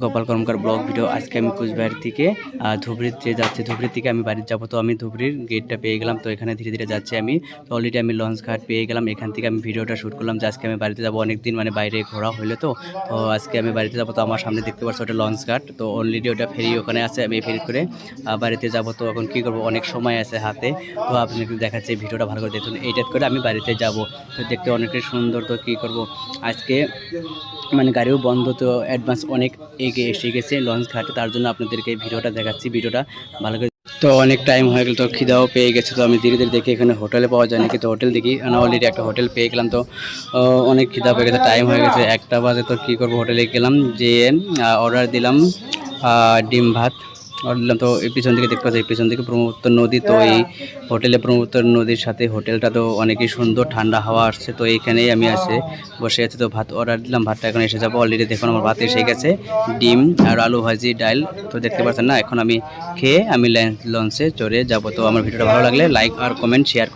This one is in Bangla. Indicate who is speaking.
Speaker 1: গোপাল কর্মকার ব্লগ ভিডিও। আজকে আমি কুচবিহার থেকে ধুবড়িতে যাচ্ছি। ধুবড়ির থেকে আমি বাড়ি যাব। তো আমি ধুবড়ির গেটটা পেয়ে গেলাম। তো এখানে ধীরে ধীরে যাচ্ছি আমি। তো অলরেডি আমি লঞ্চ ঘাট পেয়ে গেলাম। এখান থেকে আমি ভিডিওটা শ্যুট করলাম যে আজকে আমি বাড়িতে যাব। অনেকদিন মানে বাইরে ঘোরা হলো। তো তো আজকে আমি বাড়িতে যাব। তো আমার সামনে দেখতে পাচ্ছি ওটা লঞ্চ ঘাট। তো অলরেডি ওটা ফেরি ওখানে আছে। আমি ফেরি করে বাড়িতে যাব। তো এখন কী করবো, অনেক সময় আছে হাতে। তো আপনাকে দেখাচ্ছি, ভিডিওটা ভালো করে দেখুন। এইটা করে আমি বাড়িতে যাব। তো দেখতে অনেকটাই সুন্দর। তো কী করব আজকে, মানে গাড়িও বন্ধ। তো অ্যাডভান্স অনেক এগিয়ে এসে গেছে লঞ্চ ঘাটে, তার জন্য আপনাদেরকে ভিডিওটা দেখাচ্ছি। ভিডিওটা ভালো করে। তো অনেক টাইম হয়ে গেল, তো খিদাও পেয়ে গেছে। তো আমি ধীরে ধীরে দেখি এখানে হোটেলে পাওয়া যায় নাকি। তো হোটেল দেখি, অলরেডি একটা হোটেল পেয়ে গেলাম। তো অনেক খিদা পেয়ে গেছে, টাইম হয়ে গেছে 1টা বাজে। তো কী করবো, হোটেলে গেলাম, যে অর্ডার দিলাম ডিম ভাত অর্ডার দিলাম। তো এই পিছন দিকে দেখতে পাচ্ছি, পিছন দিকে ব্রহ্মপুত্র নদী। তো এই হোটেলে ব্রহ্মপুত্র নদীর সাথে হোটেলটা তো অনেকই সুন্দর, ঠান্ডা হাওয়া আসছে। তো এইখানেই আমি বসে আছি। তো ভাত অর্ডার দিলাম, ভাতটা এখন এসে যাবো। অলরেডি দেখুন আমার ভাত এসে গেছে, ডিম আর আলু ভাজি, ডাল। তো দেখতে পাচ্ছেন না, এখন আমি খেয়ে আমি লঞ্চে চড়ে যাব। তো আমার ভিডিওটা ভালো লাগলে লাইক আর কমেন্ট শেয়ার।